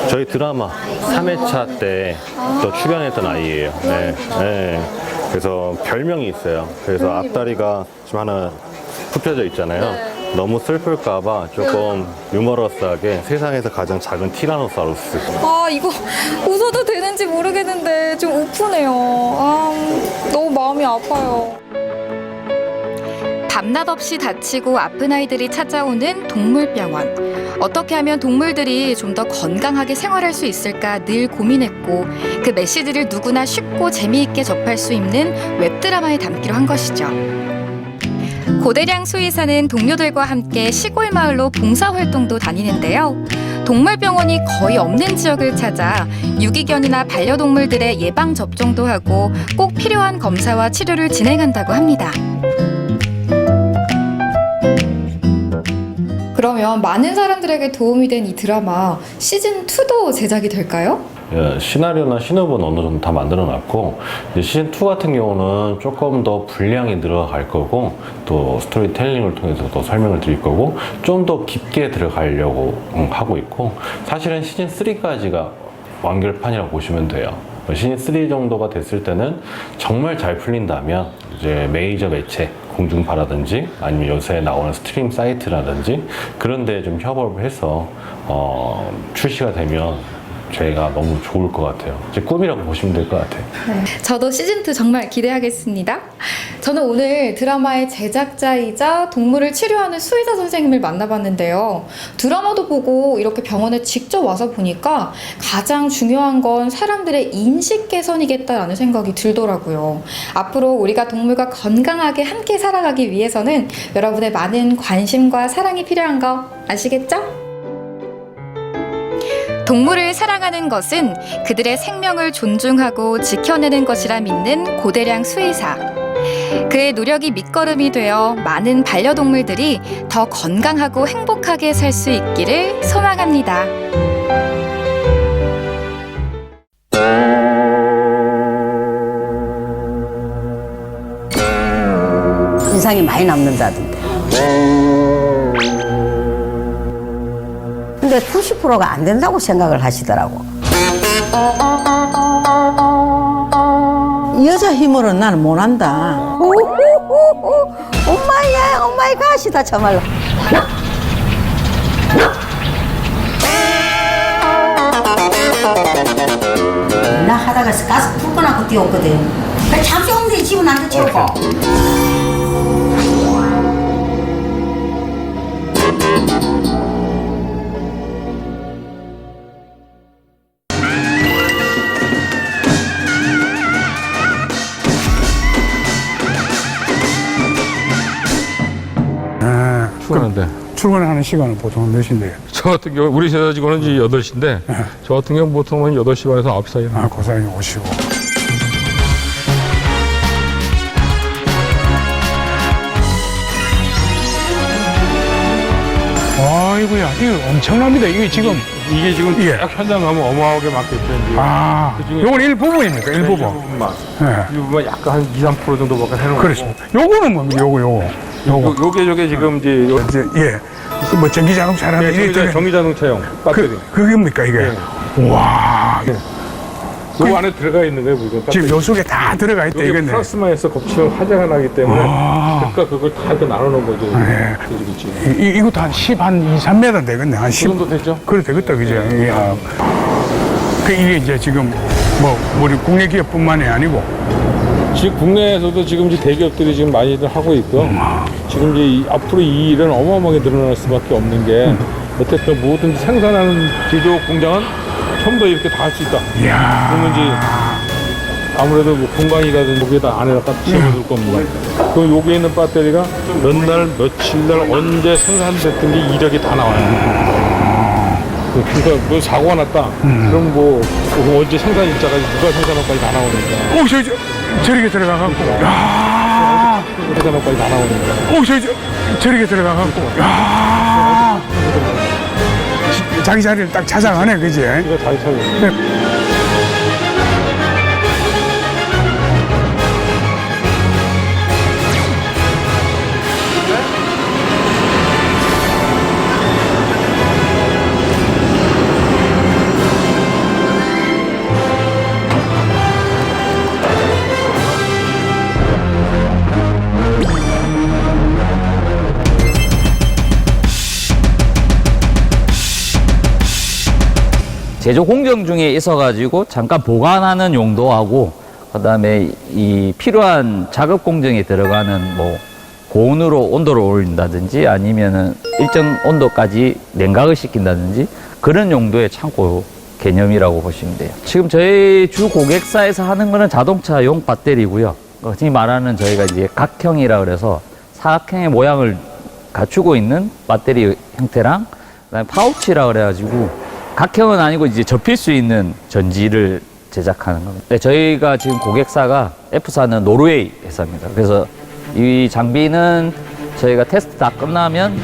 저희 드라마 3회차 때 또 출연했던 아이예요. 네. 네. 그래서 별명이 있어요. 그래서 앞다리가 지금 하나 굽혀져 있잖아요. 너무 슬플까봐 조금 유머러스하게 세상에서 가장 작은 티라노사우루스. 아, 이거 웃어도 되는지 모르겠는데 좀 우프네요. 너무 마음이 아파요. 밤낮 없이 다치고 아픈 아이들이 찾아오는 동물병원. 어떻게 하면 동물들이 좀 더 건강하게 생활할 수 있을까 늘 고민했고 그 메시지를 누구나 쉽고 재미있게 접할 수 있는 웹드라마에 담기로 한 것이죠. 고대량 수의사는 동료들과 함께 시골 마을로 봉사활동도 다니는데요. 동물병원이 거의 없는 지역을 찾아 유기견이나 반려동물들의 예방접종도 하고 꼭 필요한 검사와 치료를 진행한다고 합니다. 그러면 많은 사람들에게 도움이 된 이 드라마 시즌2도 제작이 될까요? 시나리오나 신업은 어느 정도 다 만들어 놨고 이제 시즌2 같은 경우는 조금 더 분량이 늘어갈 거고 또 스토리텔링을 통해서 또 설명을 드릴 거고 좀 더 깊게 들어가려고 하고 있고 사실은 시즌3까지가 완결판이라고 보시면 돼요. 시즌3 정도가 됐을 때는 정말 잘 풀린다면 이제 메이저 매체 공중파라든지 아니면 요새 나오는 스트림 사이트라든지 그런 데에 좀 협업을 해서 출시가 되면 저희가 너무 좋을 것 같아요. 제 꿈이라고 보시면 될 것 같아요. 네, 저도 시즌2 정말 기대하겠습니다. 저는 오늘 드라마의 제작자이자 동물을 치료하는 수의사 선생님을 만나봤는데요. 드라마도 보고 이렇게 병원에 직접 와서 보니까 가장 중요한 건 사람들의 인식 개선이겠다라는 생각이 들더라고요. 앞으로 우리가 동물과 건강하게 함께 살아가기 위해서는 여러분의 많은 관심과 사랑이 필요한 거 아시겠죠? 동물을 사랑하는 것은 그들의 생명을 존중하고 지켜내는 것이라 믿는 고대량 수의사. 그의 노력이 밑거름이 되어 많은 반려동물들이 더 건강하고 행복하게 살 수 있기를 소망합니다. 인상이 많이 남는다던데. 근데 90%가 안 된다고 생각을 하시더라고. 여자 힘으로는 나는 못한다. 엄마야, 엄마의 가시다, 정말로. 나 하다가 가스 풀고 나고 뛰었거든. 잠시 엉덩이 집은 안 되치우고. 출근하는 시간은 보통 몇 시인데요? 저 같은 경우 우리 세사 직원은 이제 8시인데 저 같은 경우 보통은 8시 반에서 9시 사이에 그 사이에 오시고 아이고야 이거 엄청납니다. 이게 지금 딱 현장 가면 어마어마하게 많겠죠. 그중에 요건 일부분입니까? 일부분. 일부분만 약간 한 2~3% 정도밖에 해놓은 그렇습니다. 요거는 뭡니까? 요거. 요게 지금 이제 뭐 전기자동차라는 전기자동차용 배터리. 그겁니까 이게? 와. 요 안에 들어가 있는 거예요, 물건. 지금 요 속에 다 들어가 있다 이건데. 플라스마에서 곱치면 화재가 나기 때문에 그러니까 그걸 다 이렇게 나눠놓은 거죠. 이것도 한 2~3m 되겠네. 한 10. 그 정도 되죠? 그래 되겠다, 그죠? 이게 이제 지금 뭐 우리 국내 기업뿐만이 아니고. 지금 국내에서도 지금 이제 대기업들이 지금 많이들 하고 있고요. 지금 이제 앞으로 이 일은 어마어마하게 늘어날 수밖에 없는 게 어쨌든 뭐든지 생산하는 제조 공장은 전부 다 이렇게 다 할 수 있다. 그러면 이제 아무래도 뭐 건강이라든지 거기에다 안에다가 집어둘 겁니다. 그럼 여기에 있는 배터리가 몇 날, 며칠 날 언제 생산됐던 게 이력이 다 나와요. 그러니까 뭐 사고가 났다. 그럼 뭐 언제 생산 일자까지 누가 생산한까지 다 나오니까. 저렇게 들어가갖고. 생산한까지 다 나오니까. 저렇게 들어가갖고. 야. 자기 자리를 딱 찾아가네, 그지? 이거 자기 자리. 제조 공정 중에 있어가지고 잠깐 보관하는 용도하고 그다음에 이 필요한 작업 공정에 들어가는 뭐 고온으로 온도를 올린다든지 아니면은 일정 온도까지 냉각을 시킨다든지 그런 용도의 창고 개념이라고 보시면 돼요. 지금 저희 주 고객사에서 하는 거는 자동차용 배터리고요. 흔히 말하는 저희가 이제 각형이라 그래서 사각형의 모양을 갖추고 있는 배터리 형태랑 그다음에 파우치라 그래가지고 각형은 아니고 이제 접힐 수 있는 전지를 제작하는 겁니다. 네, 저희가 지금 고객사가 F사는 노르웨이 회사입니다. 그래서 이 장비는 저희가 테스트 다 끝나면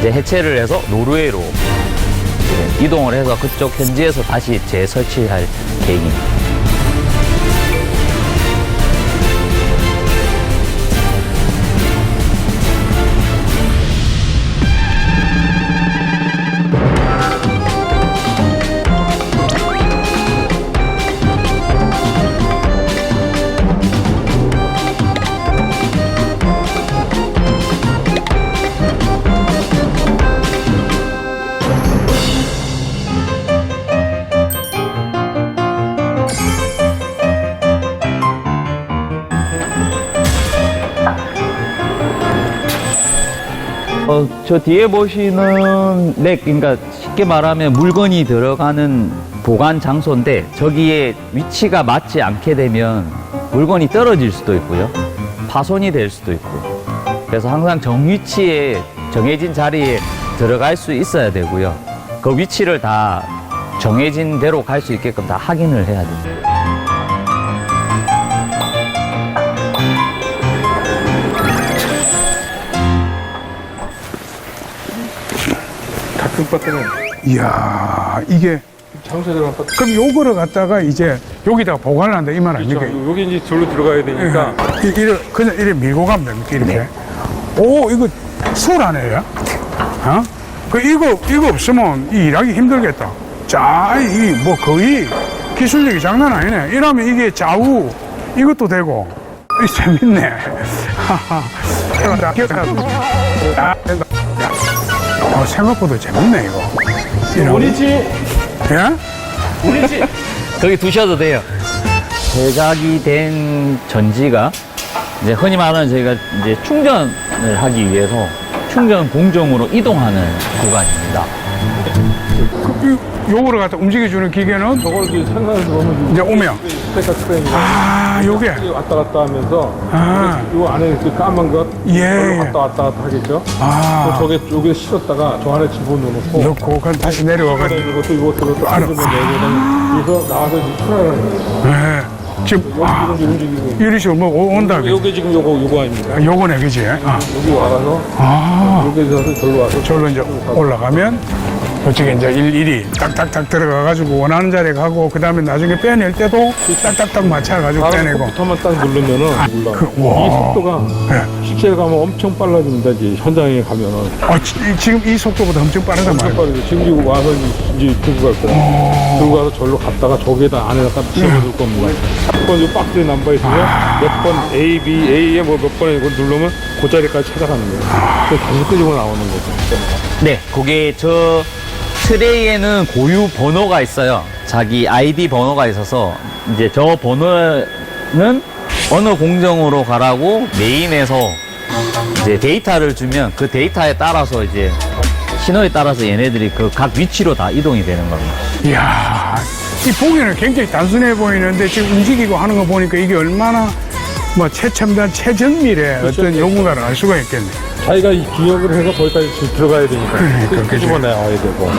이제 해체를 해서 노르웨이로 이동을 해서 그쪽 현지에서 다시 재설치할 계획입니다. 저 뒤에 보시는 렉, 그러니까 쉽게 말하면 물건이 들어가는 보관 장소인데 저기에 위치가 맞지 않게 되면 물건이 떨어질 수도 있고요. 파손이 될 수도 있고. 그래서 항상 정위치에 정해진 자리에 들어갈 수 있어야 되고요. 그 위치를 다 정해진 대로 갈 수 있게끔 다 확인을 해야 됩니다. 이야, 이게 장소에 들어간 배터리. 그럼 요거를 갖다가 이제 여기다가 보관을 한다 이 말 아닙니까? 그렇죠. 여기 이제 절로 들어가야 되니까. 그냥 이렇게 밀고 가면 됩니까? 이렇게. 오, 이거 술 아니에요? 어? 이거 없으면 이 일하기 힘들겠다. 자, 이 뭐 거의 기술력이 장난 아니네. 이러면 이게 좌우 이것도 되고. 이 재밌네. 생각보다 재밌네 이거. 우리지. 예? 우리지. 거기 두셔도 돼요. 제작이 된 전지가 이제 흔히 말하는 저희가 이제 충전을 하기 위해서 충전 공정으로 이동하는 구간입니다. 요거를 갖다 움직여주는 기계는 저걸 생산해서 보면 이제 오면 아, 요게 왔다 갔다 하면서 아. 요 안에 그 까만 것 예. 왔다 하겠죠. 아. 저게 여기 실었다가 저 안에 집어넣고 넣고 그럼 다시 내려와가지고 이것도 이것도 알아. 그래서 나와서 이제 출하를 해요. 네. 지금 움직이고 이리 씨 뭐 온다. 요게 지금 요거 아닙니까? 요거네 그지? 아. 여기 와서 여기서 절로 와서 절로 이제 올라가면 저쪽에 이제 일일이 딱딱딱 들어가가지고 원하는 자리에 가고 그 다음에 나중에 빼낼 때도 딱딱딱 맞춰가지고 빼내고. 컴퓨터만 딱 누르면은 올라가. 이 속도가 실제로 가면 엄청 빨라집니다. 이제 현장에 가면은. 지금 이 속도보다 엄청 빠르단 말이에요. 엄청 빠르죠. 지금 이거 와서 이제 들고 갈 거예요. 들고 가서 절로 갔다가 저기에다 안에다가 집어넣을 겁니다. 한번 이 박스에 남아 있으면 몇 번 A, B, A에 뭐 몇 번에 이걸 누르면 그 자리까지 찾아가는 거예요. 그래서 다시 끄집어 나오는 거죠. 네, 그게 저 트레이에는 고유 번호가 있어요. 자기 아이디 번호가 있어서 이제 저 번호는 어느 공정으로 가라고 메인에서 이제 데이터를 주면 그 데이터에 따라서 이제 신호에 따라서 얘네들이 그 각 위치로 다 이동이 되는 겁니다. 이야, 이 보기에는 굉장히 단순해 보이는데 지금 움직이고 하는 거 보니까 이게 얼마나 뭐 최첨단 최정밀의 어떤 연구가를 알 수가 있겠네. 자기가 이 기억을 해서 거기까지 들어가야 되니까. 그러니까, 끄집어 내와야 되고.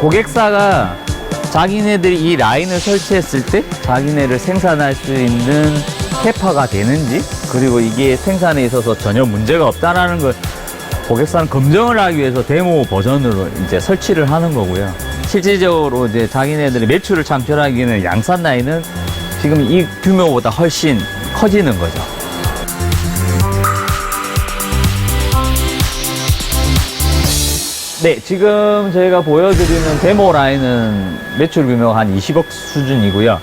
고객사가 자기네들이 이 라인을 설치했을 때 자기네를 생산할 수 있는 캐파가 되는지 그리고 이게 생산에 있어서 전혀 문제가 없다라는 걸 고객사는 검증을 하기 위해서 데모 버전으로 이제 설치를 하는 거고요. 실질적으로 이제 자기네들이 매출을 창출하기에는 양산 라인은 지금 이 규모보다 훨씬 커지는 거죠. 네, 지금 저희가 보여드리는 데모 라인은 매출 규모가 한 20억 수준이고요.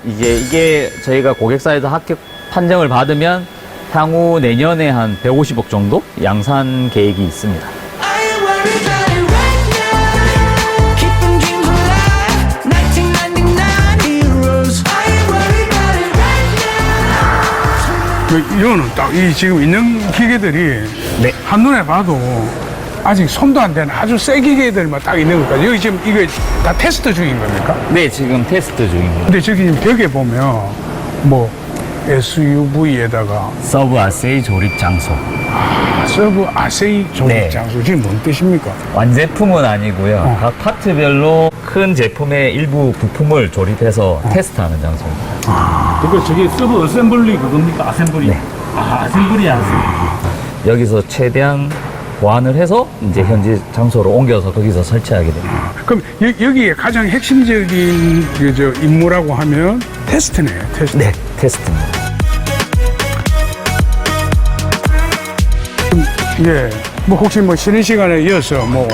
이게 저희가 고객사에서 합격 판정을 받으면 향후 내년에 한 150억 정도 양산 계획이 있습니다. 이거는 딱 이 지금 있는 기계들이 한눈에 봐도 아직 손도 안 되는 아주 새 기계들만 딱 있는 것까지. 여기 지금 이거 다 테스트 중인 겁니까? 네, 지금 테스트 중입니다. 근데 저기 지금 벽에 보면 뭐 SUV에다가 서브 아세이 조립 장소. 서브 아세이 조립 장소. 지금 뭔 뜻입니까? 완제품은 아니고요. 각 파트별로 큰 제품의 일부 부품을 조립해서 테스트하는 장소입니다. 그러니까 저게 서브 어셈블리 그겁니까? 아셈블리? 네. 아셈블리. 여기서 최대한 보완을 해서 이제 현지 장소로 옮겨서 거기서 설치하게 됩니다. 그럼 여기에 가장 핵심적인 임무라고 하면 테스트네요. 테스트. 네, 테스트입니다. 예, 뭐 혹시 뭐 쉬는 시간에 이어서 뭐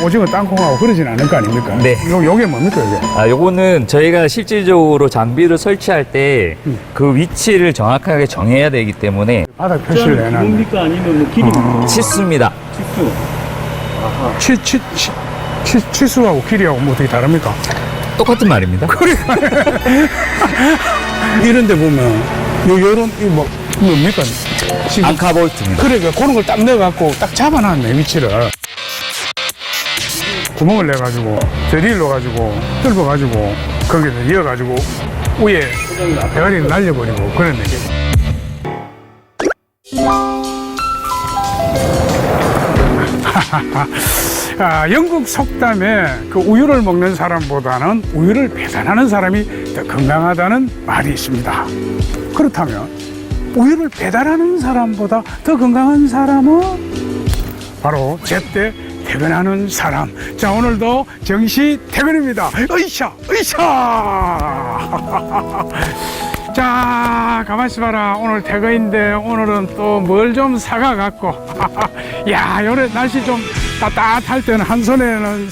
오징어 땅콩하고 그러진 않을 거 아닙니까? 네. 요게 뭡니까 이게? 요거는 저희가 실질적으로 장비를 설치할 때 그 위치를 정확하게 정해야 되기 때문에 바닥 표시를 해놨네. 뭡니까? 아니면 뭐 길이 치수입니다. 치수하고 길이하고 뭐 어떻게 다릅니까? 똑같은 말입니다. 그러니까 이런 데 보면 요런 뭐 뭡니까? 앙카볼트입니다. 그러니까 그런 걸 딱 넣어갖고 딱 잡아놨네 위치를. 구멍을 내가지고 드릴 넣어가지고 뚫어가지고 거기서 이어가지고 위에 대가리를 날려버리고 그런 얘기. 영국 속담에 그 우유를 먹는 사람보다는 우유를 배달하는 사람이 더 건강하다는 말이 있습니다. 그렇다면 우유를 배달하는 사람보다 더 건강한 사람은 바로 제때 퇴근하는 사람. 자, 오늘도 정시 퇴근입니다. 으이샤, 으이샤. 자, 가만히 있어봐라. 오늘 퇴근인데 오늘은 또 뭘 좀 사가 갖고. 야, 요래 날씨 좀 따뜻할 때는 한 손에는